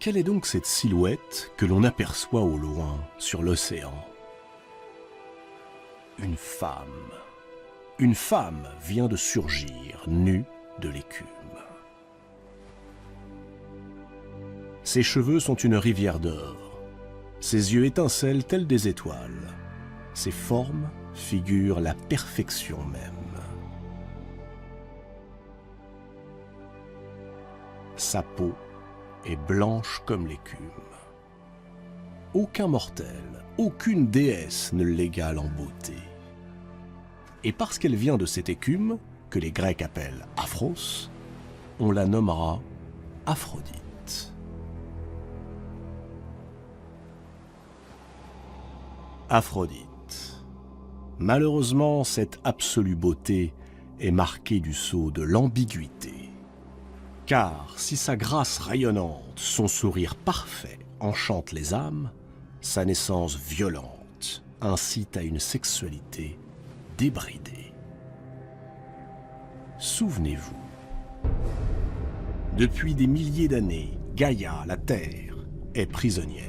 Quelle est donc cette silhouette que l'on aperçoit au loin sur l'océan? Une femme. Une femme vient de surgir, nue de l'écume. Ses cheveux sont une rivière d'or. Ses yeux étincellent tels des étoiles. Ses formes figurent la perfection même. Sa peau est blanche comme l'écume. Aucun mortel, aucune déesse ne l'égale en beauté. Et parce qu'elle vient de cette écume, que les Grecs appellent Aphros, on la nommera Aphrodite. Aphrodite. Malheureusement, cette absolue beauté est marquée du sceau de l'ambiguïté. Car si sa grâce rayonnante, son sourire parfait enchante les âmes, sa naissance violente incite à une sexualité débridée. Souvenez-vous, depuis des milliers d'années, Gaïa, la Terre, est prisonnière.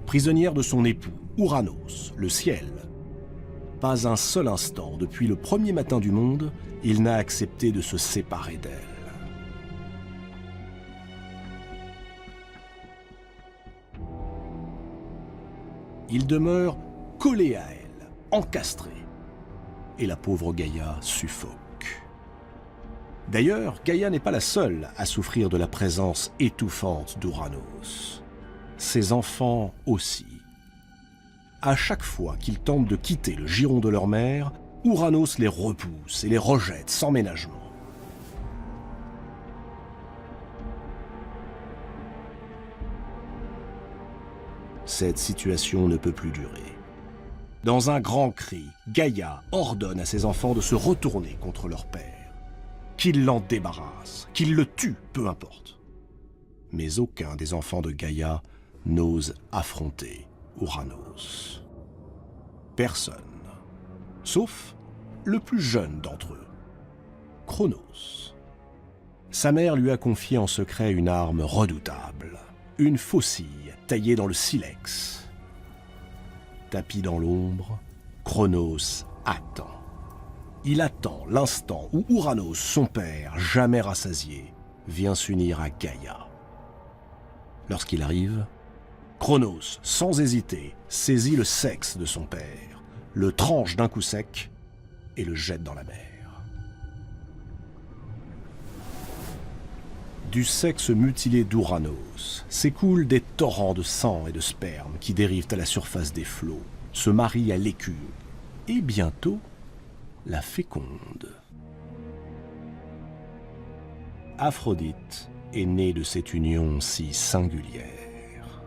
Prisonnière de son époux, Ouranos, le ciel. Pas un seul instant, depuis le premier matin du monde, il n'a accepté de se séparer d'elle. Il demeure collé à elle, encastré. Et la pauvre Gaïa suffoque. D'ailleurs, Gaïa n'est pas la seule à souffrir de la présence étouffante d'Ouranos. Ses enfants aussi. À chaque fois qu'ils tentent de quitter le giron de leur mère, Ouranos les repousse et les rejette sans ménagement. Cette situation ne peut plus durer. Dans un grand cri, Gaïa ordonne à ses enfants de se retourner contre leur père. Qu'ils l'en débarrassent, qu'ils le tuent, peu importe. Mais aucun des enfants de Gaïa n'ose affronter Ouranos. Personne. Sauf le plus jeune d'entre eux, Cronos. Sa mère lui a confié en secret une arme redoutable, une faucille taillée dans le silex. Tapis dans l'ombre, Cronos attend. Il attend l'instant où Ouranos, son père, jamais rassasié, vient s'unir à Gaïa. Lorsqu'il arrive, Cronos, sans hésiter, saisit le sexe de son père, le tranche d'un coup sec et le jette dans la mer. Du sexe mutilé d'Ouranos s'écoulent des torrents de sang et de sperme qui dérivent à la surface des flots, se marient à l'écume et bientôt la fécondent. Aphrodite est née de cette union si singulière.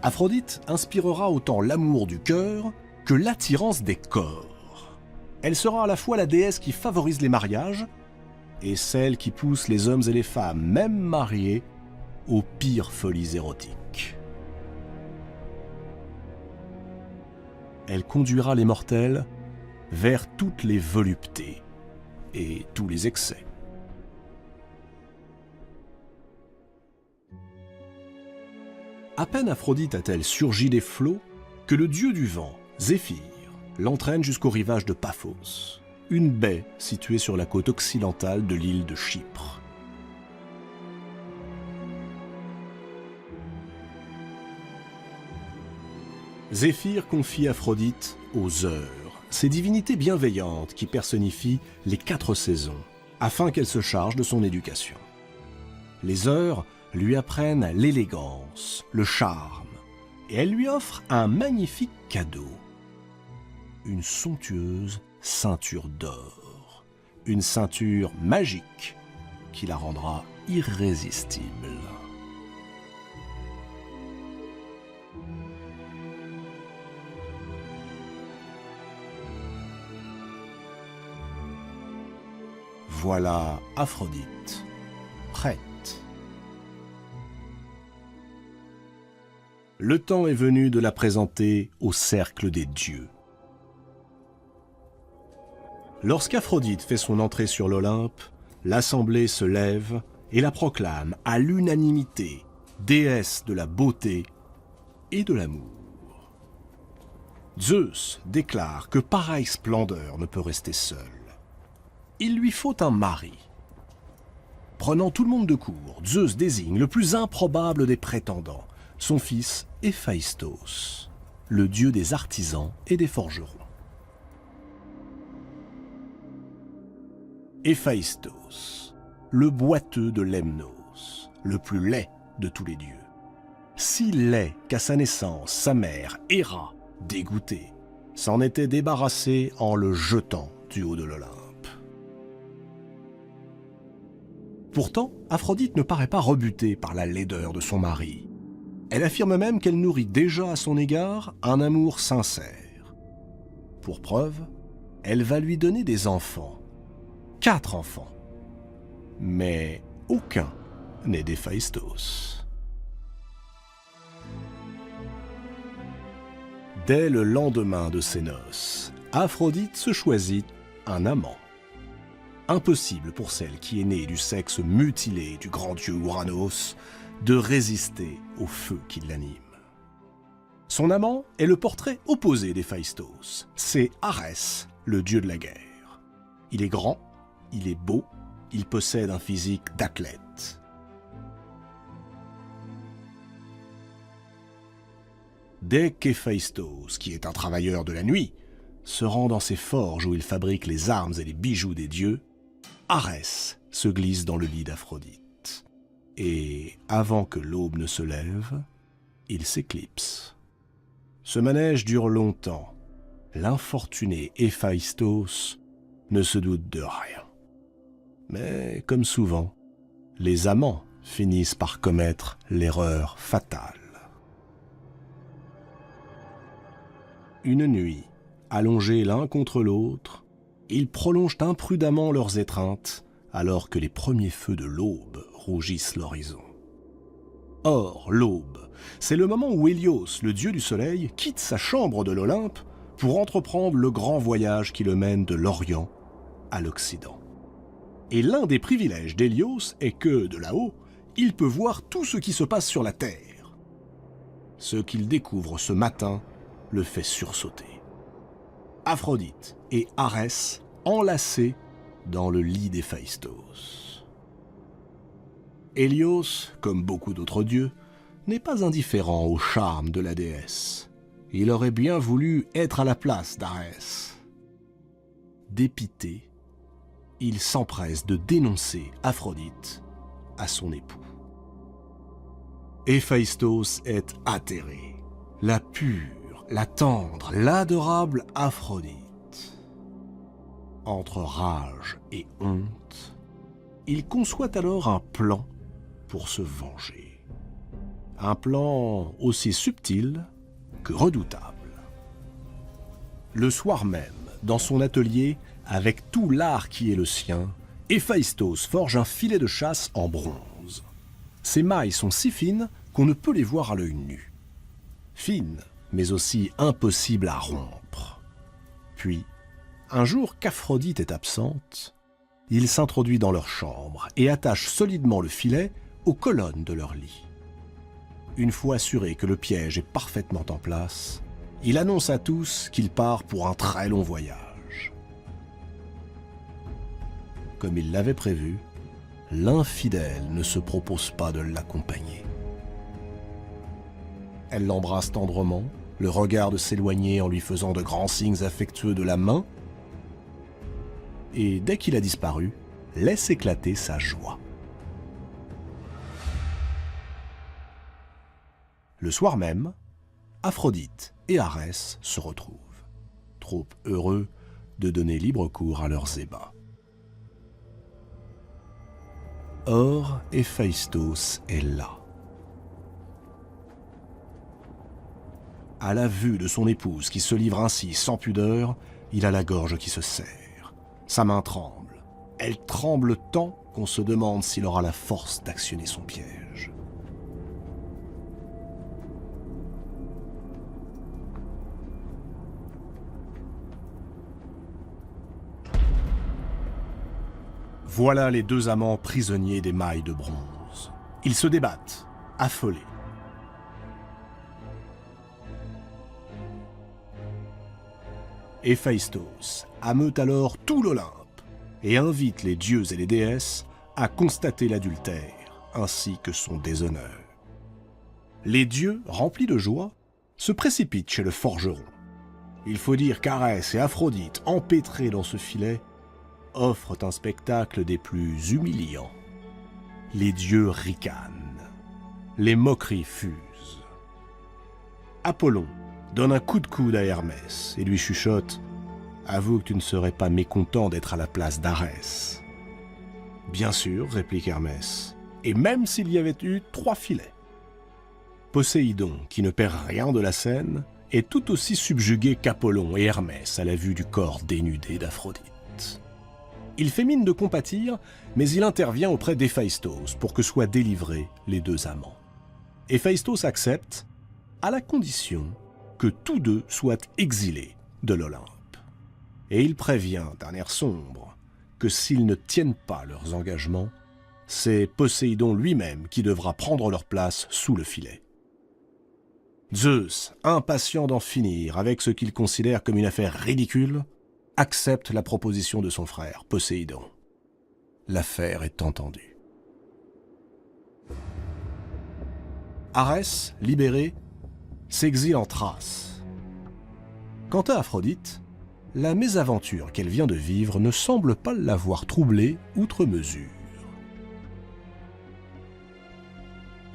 Aphrodite inspirera autant l'amour du cœur que l'attirance des corps. Elle sera à la fois la déesse qui favorise les mariages et celle qui pousse les hommes et les femmes, même mariés, aux pires folies érotiques. Elle conduira les mortels vers toutes les voluptés et tous les excès. À peine Aphrodite a-t-elle surgi des flots que le dieu du vent, Zéphyr, l'entraîne jusqu'au rivage de Paphos, une baie située sur la côte occidentale de l'île de Chypre. Zéphyr confie Aphrodite aux Heures, ces divinités bienveillantes qui personnifient les 4 saisons, afin qu'elle se charge de son éducation. Les Heures lui apprennent l'élégance, le charme, et elle lui offre un magnifique cadeau. Une somptueuse ceinture d'or, une ceinture magique qui la rendra irrésistible. Voilà Aphrodite, prête. Le temps est venu de la présenter au cercle des dieux. Lorsqu'Aphrodite fait son entrée sur l'Olympe, l'assemblée se lève et la proclame à l'unanimité déesse de la beauté et de l'amour. Zeus déclare que pareille splendeur ne peut rester seule. Il lui faut un mari. Prenant tout le monde de court, Zeus désigne le plus improbable des prétendants, son fils Héphaïstos, le dieu des artisans et des forgerons. Héphaïstos, le boiteux de Lemnos, le plus laid de tous les dieux. Si laid qu'à sa naissance, sa mère, Héra, dégoûtée, s'en était débarrassée en le jetant du haut de l'Olympe. Pourtant, Aphrodite ne paraît pas rebutée par la laideur de son mari. Elle affirme même qu'elle nourrit déjà à son égard un amour sincère. Pour preuve, elle va lui donner des enfants. 4 enfants. Mais aucun n'est d'Héphaïstos. Dès le lendemain de ses noces, Aphrodite se choisit un amant. Impossible pour celle qui est née du sexe mutilé du grand dieu Ouranos de résister au feu qui l'anime. Son amant est le portrait opposé d'Héphaïstos. C'est Arès, le dieu de la guerre. Il est grand, il est beau, il possède un physique d'athlète. Dès qu'Héphaïstos, qui est un travailleur de la nuit, se rend dans ses forges où il fabrique les armes et les bijoux des dieux, Arès se glisse dans le lit d'Aphrodite. Et avant que l'aube ne se lève, il s'éclipse. Ce manège dure longtemps. L'infortuné Héphaïstos ne se doute de rien. Mais, comme souvent, les amants finissent par commettre l'erreur fatale. Une nuit, allongés l'un contre l'autre, ils prolongent imprudemment leurs étreintes alors que les premiers feux de l'aube rougissent l'horizon. Or, l'aube, c'est le moment où Hélios, le dieu du soleil, quitte sa chambre de l'Olympe pour entreprendre le grand voyage qui le mène de l'Orient à l'Occident. Et l'un des privilèges d'Hélios est que, de là-haut, il peut voir tout ce qui se passe sur la Terre. Ce qu'il découvre ce matin le fait sursauter. Aphrodite et Arès enlacés dans le lit d'Héphaïstos. Hélios, comme beaucoup d'autres dieux, n'est pas indifférent au charme de la déesse. Il aurait bien voulu être à la place d'Arès. Dépité, il s'empresse de dénoncer Aphrodite à son époux. Héphaïstos est atterré. La pure, la tendre, l'adorable Aphrodite. Entre rage et honte, il conçoit alors un plan pour se venger. Un plan aussi subtil que redoutable. Le soir même, dans son atelier, avec tout l'art qui est le sien, Héphaïstos forge un filet de chasse en bronze. Ses mailles sont si fines qu'on ne peut les voir à l'œil nu. Fines, mais aussi impossibles à rompre. Puis, un jour qu'Aphrodite est absente, il s'introduit dans leur chambre et attache solidement le filet aux colonnes de leur lit. Une fois assuré que le piège est parfaitement en place, il annonce à tous qu'il part pour un très long voyage. Comme il l'avait prévu, l'infidèle ne se propose pas de l'accompagner. Elle l'embrasse tendrement, le regarde s'éloigner en lui faisant de grands signes affectueux de la main, et dès qu'il a disparu, laisse éclater sa joie. Le soir même, Aphrodite et Arès se retrouvent, trop heureux de donner libre cours à leurs ébats. Or, Héphaïstos est là. À la vue de son épouse qui se livre ainsi sans pudeur, il a la gorge qui se serre. Sa main tremble. Elle tremble tant qu'on se demande s'il aura la force d'actionner son piège. Voilà les deux amants prisonniers des mailles de bronze. Ils se débattent, affolés. Héphaïstos ameute alors tout l'Olympe et invite les dieux et les déesses à constater l'adultère ainsi que son déshonneur. Les dieux, remplis de joie, se précipitent chez le forgeron. Il faut dire qu'Arès et Aphrodite, empêtrés dans ce filet, offrent un spectacle des plus humiliants. Les dieux ricanent. Les moqueries fusent. Apollon donne un coup de coude à Hermès et lui chuchote « Avoue que tu ne serais pas mécontent d'être à la place d'Arès. » « Bien sûr, réplique Hermès, et même s'il y avait eu 3 filets. » Poséidon, qui ne perd rien de la scène, est tout aussi subjugué qu'Apollon et Hermès à la vue du corps dénudé d'Aphrodite. Il fait mine de compatir, mais il intervient auprès d'Héphaïstos pour que soient délivrés les deux amants. Héphaïstos accepte, à la condition que tous deux soient exilés de l'Olympe. Et il prévient d'un air sombre que s'ils ne tiennent pas leurs engagements, c'est Poséidon lui-même qui devra prendre leur place sous le filet. Zeus, impatient d'en finir avec ce qu'il considère comme une affaire ridicule, accepte la proposition de son frère, Poséidon. L'affaire est entendue. Arès, libéré, s'exile en Thrace. Quant à Aphrodite, la mésaventure qu'elle vient de vivre ne semble pas l'avoir troublée outre mesure.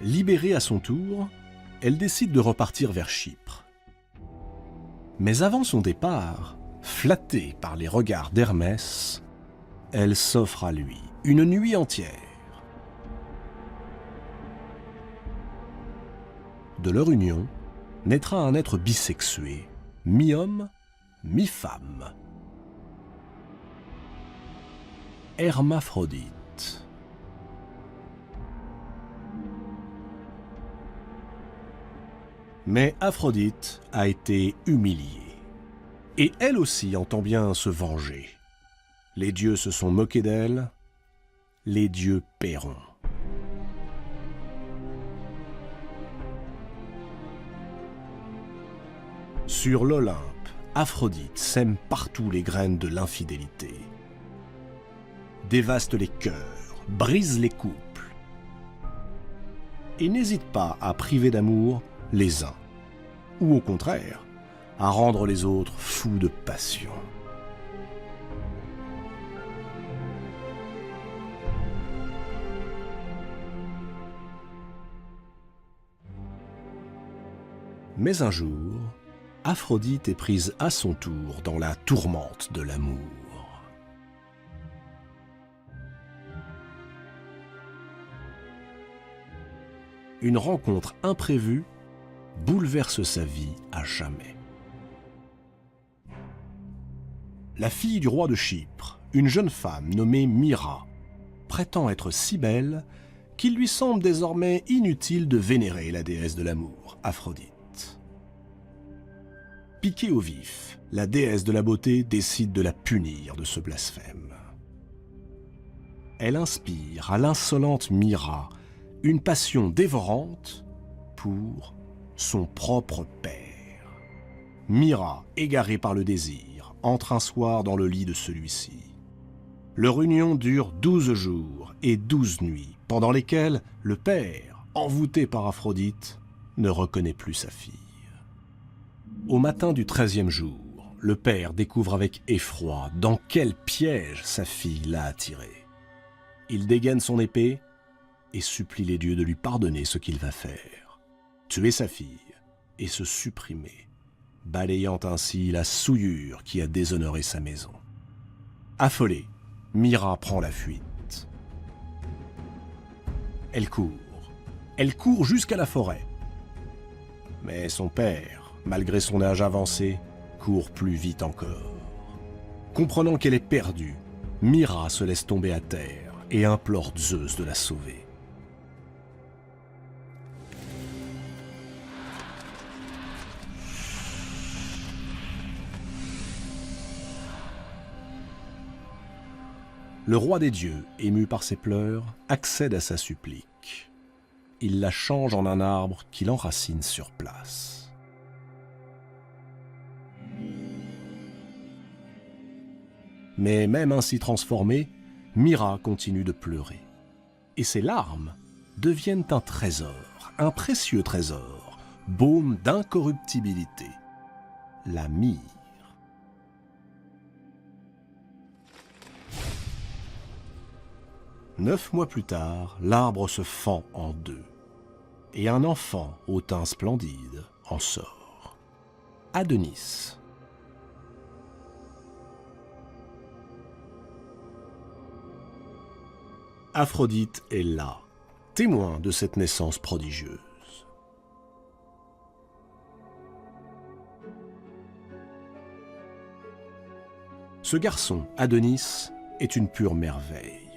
Libérée à son tour, elle décide de repartir vers Chypre. Mais avant son départ, flattée par les regards d'Hermès, elle s'offre à lui une nuit entière. De leur union naîtra un être bisexué, mi-homme, mi-femme. Hermaphrodite. Mais Aphrodite a été humiliée. Et elle aussi entend bien se venger. Les dieux se sont moqués d'elle, les dieux paieront. Sur l'Olympe, Aphrodite sème partout les graines de l'infidélité. Dévaste les cœurs, brise les couples. Et n'hésite pas à priver d'amour les uns, ou au contraire, à rendre les autres fous de passion. Mais un jour, Aphrodite est prise à son tour dans la tourmente de l'amour. Une rencontre imprévue bouleverse sa vie à jamais. La fille du roi de Chypre, une jeune femme nommée Mira, prétend être si belle qu'il lui semble désormais inutile de vénérer la déesse de l'amour, Aphrodite. Piquée au vif, la déesse de la beauté décide de la punir de ce blasphème. Elle inspire à l'insolente Mira une passion dévorante pour son propre père. Mira, égarée par le désir, entre un soir dans le lit de celui-ci. Leur union dure 12 jours et 12 nuits, pendant lesquelles le père, envoûté par Aphrodite, ne reconnaît plus sa fille. Au matin du 13e jour, le père découvre avec effroi dans quel piège sa fille l'a attiré. Il dégaine son épée et supplie les dieux de lui pardonner ce qu'il va faire. Tuer sa fille et se supprimer, balayant ainsi la souillure qui a déshonoré sa maison. Affolée, Mira prend la fuite. Elle court jusqu'à la forêt. Mais son père, malgré son âge avancé, court plus vite encore. Comprenant qu'elle est perdue, Mira se laisse tomber à terre et implore Zeus de la sauver. le roi des dieux, ému par ses pleurs, accède à sa supplique. Il la change en un arbre qui l'enracine sur place. Mais même ainsi transformée, Mira continue de pleurer. Et ses larmes deviennent un trésor, un précieux trésor, baume d'incorruptibilité, la myrrhe. 9 mois plus tard, l'arbre se fend en deux, et un enfant au teint splendide en sort. Adonis. Aphrodite est là, témoin de cette naissance prodigieuse. Ce garçon, Adonis, est une pure merveille.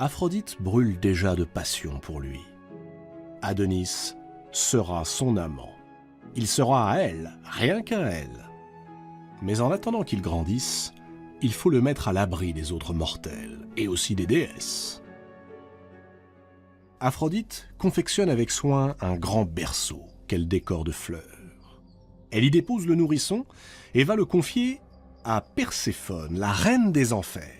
Aphrodite brûle déjà de passion pour lui. Adonis sera son amant. Il sera à elle, rien qu'à elle. Mais en attendant qu'il grandisse, il faut le mettre à l'abri des autres mortels, et aussi des déesses. Aphrodite confectionne avec soin un grand berceau qu'elle décore de fleurs. Elle y dépose le nourrisson et va le confier à Perséphone, la reine des enfers.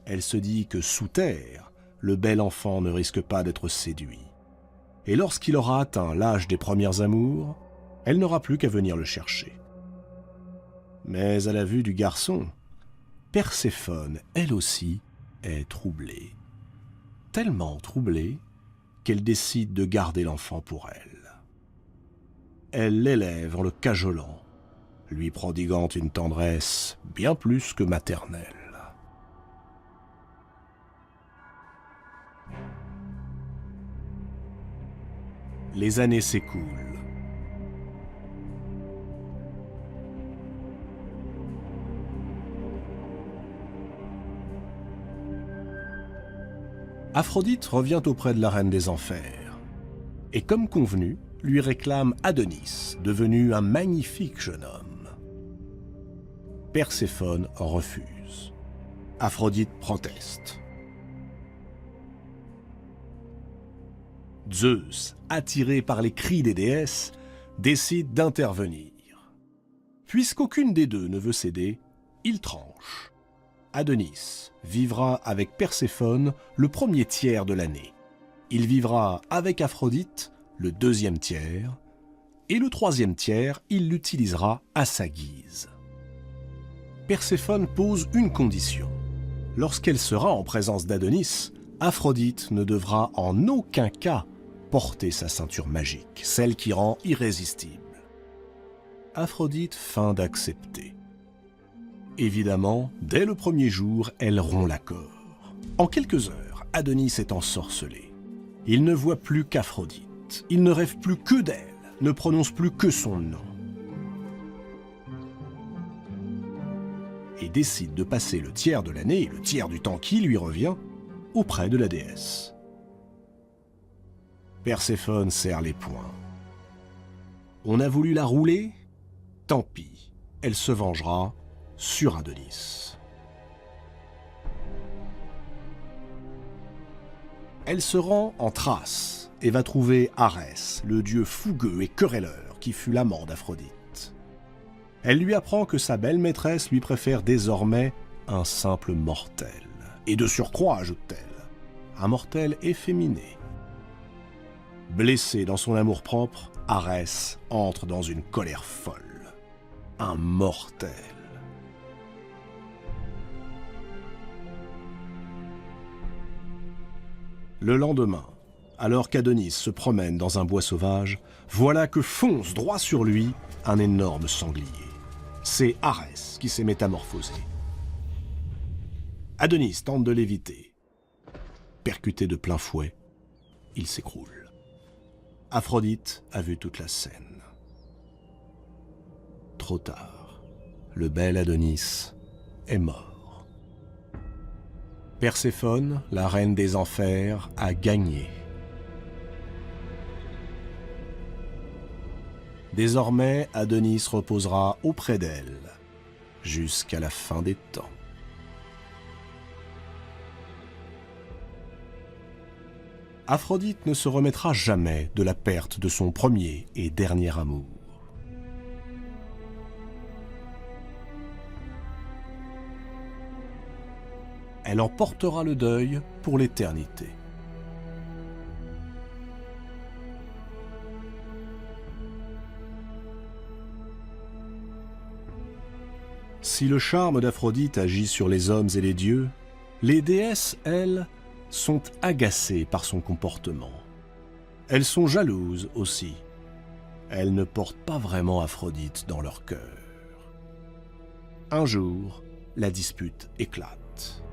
Elle se dit que sous terre, le bel enfant ne risque pas d'être séduit. Et lorsqu'il aura atteint l'âge des premières amours, elle n'aura plus qu'à venir le chercher. Mais à la vue du garçon, Perséphone, elle aussi, est troublée. Tellement troublée qu'elle décide de garder l'enfant pour elle. Elle l'élève en le cajolant, lui prodiguant une tendresse bien plus que maternelle. Les années s'écoulent. Aphrodite revient auprès de la reine des enfers, et comme convenu, lui réclame Adonis, devenu un magnifique jeune homme. Perséphone refuse. Aphrodite proteste. Zeus, attiré par les cris des déesses, décide d'intervenir. Puisqu'aucune des deux ne veut céder, il tranche. Adonis vivra avec Perséphone le premier tiers de l'année. Il vivra avec Aphrodite le deuxième tiers, et le troisième tiers, il l'utilisera à sa guise. Perséphone pose une condition. Lorsqu'elle sera en présence d'Adonis, Aphrodite ne devra en aucun cas porter sa ceinture magique, celle qui rend irrésistible. Aphrodite feint d'accepter. Évidemment, dès le premier jour, elle rompt l'accord. En quelques heures, Adonis est ensorcelé. Il ne voit plus qu'Aphrodite. Il ne rêve plus que d'elle, ne prononce plus que son nom. Et décide de passer le tiers de l'année, le tiers du temps qui lui revient, auprès de la déesse. Perséphone serre les poings. On a voulu la rouler? Tant pis, elle se vengera sur Adonis. Elle se rend en Thrace et va trouver Arès, le dieu fougueux et querelleur qui fut l'amant d'Aphrodite. Elle lui apprend que sa belle maîtresse lui préfère désormais un simple mortel. Et de surcroît, ajoute-t-elle, un mortel efféminé. Blessé dans son amour-propre, Arès entre dans une colère folle. Un mortel. Le lendemain, alors qu'Adonis se promène dans un bois sauvage, voilà que fonce droit sur lui un énorme sanglier. C'est Arès qui s'est métamorphosé. Adonis tente de l'éviter. Percuté de plein fouet, il s'écroule. Aphrodite a vu toute la scène. Trop tard, le bel Adonis est mort. Perséphone, la reine des enfers, a gagné. Désormais, Adonis reposera auprès d'elle jusqu'à la fin des temps. Aphrodite ne se remettra jamais de la perte de son premier et dernier amour. Elle en portera le deuil pour l'éternité. Si le charme d'Aphrodite agit sur les hommes et les dieux, les déesses, elles, sont agacées par son comportement. Elles sont jalouses aussi. Elles ne portent pas vraiment Aphrodite dans leur cœur. Un jour, la dispute éclate.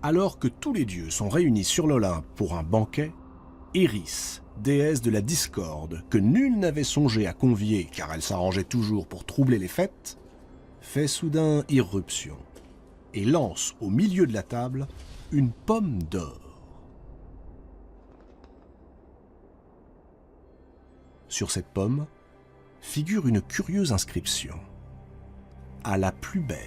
Alors que tous les dieux sont réunis sur l'Olympe pour un banquet, Eris, déesse de la discorde que nul n'avait songé à convier car elle s'arrangeait toujours pour troubler les fêtes, fait soudain irruption et lance au milieu de la table une pomme d'or. Sur cette pomme figure une curieuse inscription « À la plus belle ».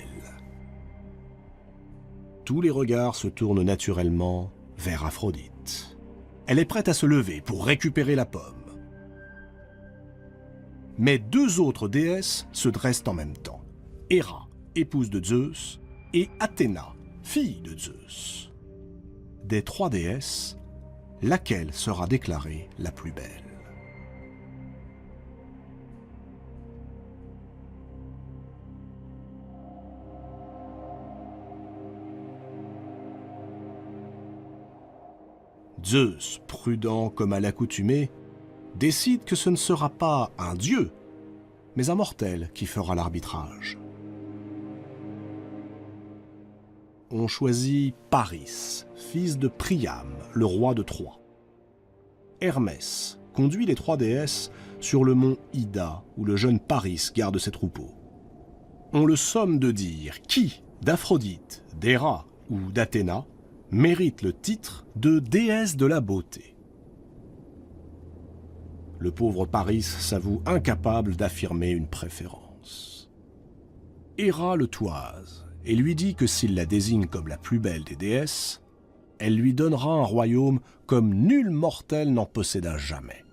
Tous les regards se tournent naturellement vers Aphrodite. Elle est prête à se lever pour récupérer la pomme. Mais deux autres déesses se dressent en même temps. Héra, épouse de Zeus, et Athéna, fille de Zeus. Des trois déesses, laquelle sera déclarée la plus belle? Zeus, prudent comme à l'accoutumée, décide que ce ne sera pas un dieu, mais un mortel qui fera l'arbitrage. On choisit Paris, fils de Priam, le roi de Troie. Hermès conduit les trois déesses sur le mont Ida, où le jeune Paris garde ses troupeaux. On le somme de dire qui, d'Aphrodite, d'Héra ou d'Athéna, mérite le titre de déesse de la beauté. Le pauvre Paris s'avoue incapable d'affirmer une préférence. Héra le toise et lui dit que s'il la désigne comme la plus belle des déesses, elle lui donnera un royaume comme nul mortel n'en posséda jamais.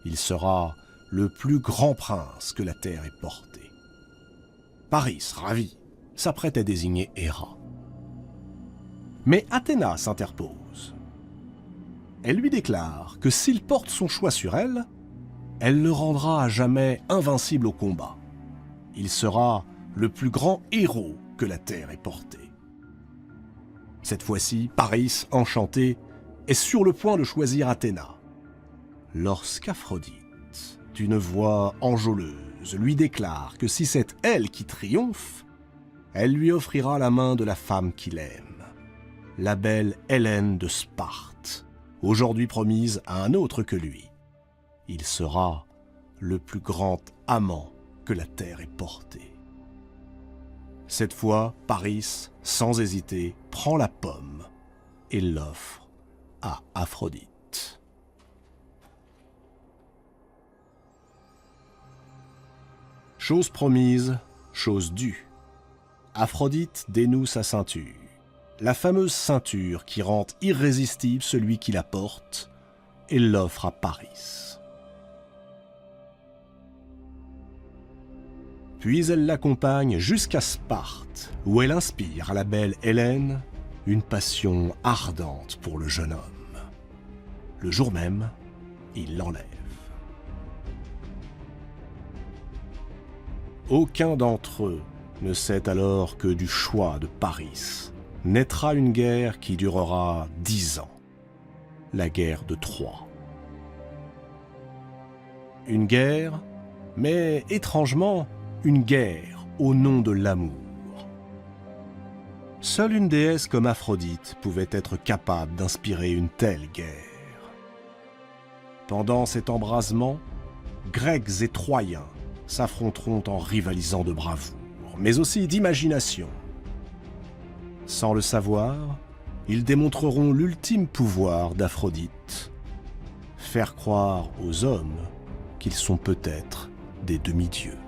Il sera le plus grand prince que la terre ait porté. Paris, ravi, s'apprête à désigner Héra. Mais Athéna s'interpose. Elle lui déclare que s'il porte son choix sur elle, elle le rendra à jamais invincible au combat. Il sera le plus grand héros que la terre ait porté. Cette fois-ci, Paris, enchanté, est sur le point de choisir Athéna. Lorsqu'Aphrodite, d'une voix enjôleuse, lui déclare que si c'est elle qui triomphe, elle lui offrira la main de la femme qu'il aime. La belle Hélène de Sparte, aujourd'hui promise à un autre que lui. Il sera le plus grand amant que la terre ait porté. Cette fois, Paris, sans hésiter, prend la pomme et l'offre à Aphrodite. Chose promise, chose due. Aphrodite dénoue sa ceinture. La fameuse ceinture qui rend irrésistible celui qui la porte, et l'offre à Paris. Puis elle l'accompagne jusqu'à Sparte, où elle inspire à la belle Hélène une passion ardente pour le jeune homme. Le jour même, il l'enlève. Aucun d'entre eux ne sait alors que du choix de Paris naîtra une guerre qui durera 10 ans, la guerre de Troie. Une guerre, mais étrangement, une guerre au nom de l'amour. Seule une déesse comme Aphrodite pouvait être capable d'inspirer une telle guerre. Pendant cet embrasement, Grecs et Troyens s'affronteront en rivalisant de bravoure, mais aussi d'imagination. Sans le savoir, ils démontreront l'ultime pouvoir d'Aphrodite faire croire aux hommes qu'ils sont peut-être des demi-dieux.